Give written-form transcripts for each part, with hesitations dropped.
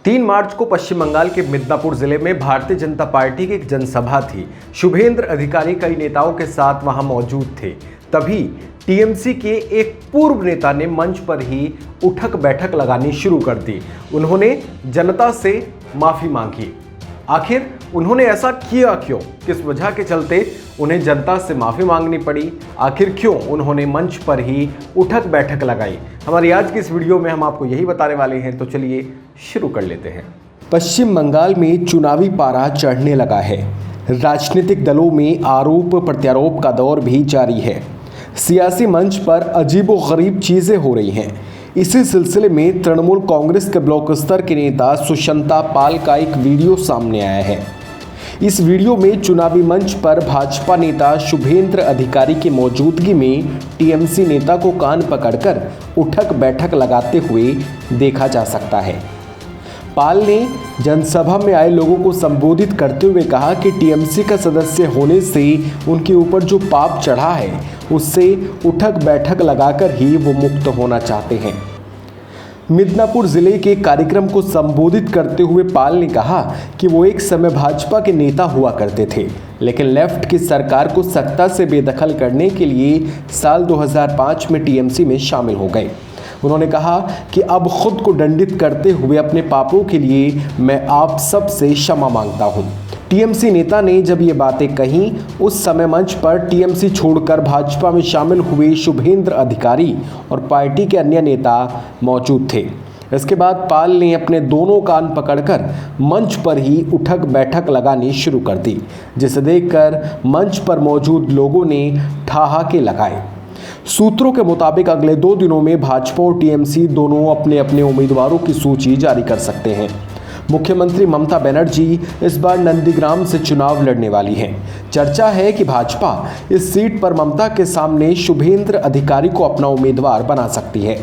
3 मार्च को पश्चिम बंगाल के मिदनापुर जिले में भारतीय जनता पार्टी की एक जनसभा थी। शुभेंद्र अधिकारी कई नेताओं के साथ वहां मौजूद थे। तभी टीएमसी के एक पूर्व नेता ने मंच पर ही उठक बैठक लगानी शुरू कर दी। उन्होंने जनता से माफी मांगी। आखिर उन्होंने ऐसा किया क्यों? किस वजह के चलते उन्हें जनता से माफी मांगनी पड़ी? आखिर क्यों उन्होंने मंच पर ही उठक बैठक लगाई? हमारी आज की इस वीडियो में हम आपको यही बताने वाले हैं, तो चलिए शुरू कर लेते हैं। पश्चिम बंगाल में चुनावी पारा चढ़ने लगा है। राजनीतिक दलों में आरोप प्रत्यारोप का दौर भी जारी है। सियासी मंच पर अजीबोगरीब चीजें हो रही हैं। इसी सिलसिले में तृणमूल कांग्रेस के ब्लॉक स्तर के नेता सुशांता पाल का एक वीडियो सामने आया है। इस वीडियो में चुनावी मंच पर भाजपा नेता शुभेंद्र अधिकारी की मौजूदगी में टीएमसी नेता को कान पकड़कर उठक बैठक लगाते हुए देखा जा सकता है। पाल ने जनसभा में आए लोगों को संबोधित करते हुए कहा कि टीएमसी का सदस्य होने से उनके ऊपर जो पाप चढ़ा है उससे उठक बैठक लगाकर ही वो मुक्त होना चाहते हैं। मिदनापुर जिले के कार्यक्रम को संबोधित करते हुए पाल ने कहा कि वो एक समय भाजपा के नेता हुआ करते थे, लेकिन लेफ्ट की सरकार को सत्ता से बेदखल करने के लिए साल 2005 में टीएमसी में शामिल हो गए। उन्होंने कहा कि अब खुद को दंडित करते हुए अपने पापों के लिए मैं आप सब से क्षमा मांगता हूं। टीएमसी नेता ने जब ये बातें कहीं, उस समय मंच पर टीएमसी छोड़कर भाजपा में शामिल हुए शुभेंद्र अधिकारी और पार्टी के अन्य नेता मौजूद थे। इसके बाद पाल ने अपने दोनों कान पकड़कर मंच पर ही उठक बैठक लगानी शुरू कर दी, जिसे देखकर मंच पर मौजूद लोगों ने ठहाके लगाए। सूत्रों के मुताबिक अगले 2 दिनों में भाजपा और टीएमसी दोनों अपने अपने उम्मीदवारों की सूची जारी कर सकते हैं। मुख्यमंत्री ममता बनर्जी इस बार नंदीग्राम से चुनाव लड़ने वाली हैं। चर्चा है कि भाजपा इस सीट पर ममता के सामने शुभेंद्र अधिकारी को अपना उम्मीदवार बना सकती है।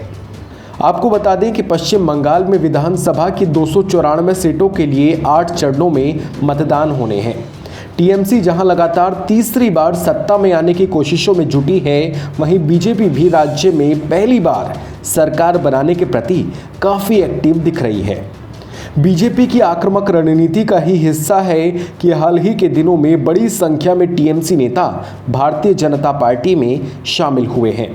आपको बता दें कि पश्चिम बंगाल में विधानसभा की 294 सीटों के लिए 8 चरणों में मतदान होने हैं। टीएमसी जहां लगातार तीसरी बार सत्ता में आने की कोशिशों में जुटी है, वहीं बीजेपी भी राज्य में पहली बार सरकार बनाने के प्रति काफ़ी एक्टिव दिख रही है। बीजेपी की आक्रामक रणनीति का ही हिस्सा है कि हाल ही के दिनों में बड़ी संख्या में टीएमसी नेता भारतीय जनता पार्टी में शामिल हुए हैं।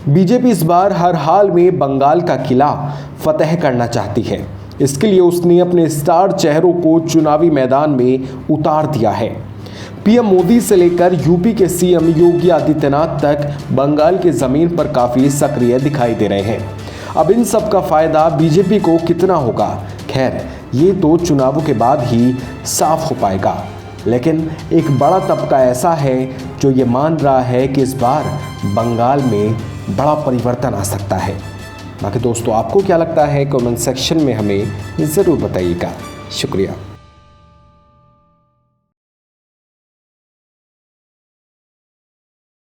बीजेपी इस बार हर हाल में बंगाल का किला फतेह करना चाहती है। इसके लिए उसने अपने स्टार चेहरों को चुनावी मैदान में उतार दिया है। पीएम मोदी से लेकर यूपी के सीएम योगी आदित्यनाथ तक बंगाल की जमीन पर काफ़ी सक्रिय दिखाई दे रहे हैं। अब इन सब का फायदा बीजेपी को कितना होगा, खैर ये तो चुनावों के बाद ही साफ हो पाएगा। लेकिन एक बड़ा तबका ऐसा है जो ये मान रहा है कि इस बार बंगाल में बड़ा परिवर्तन आ सकता है। बाकी दोस्तों, आपको क्या लगता है? कमेंट सेक्शन में हमें ज़रूर बताइएगा। शुक्रिया।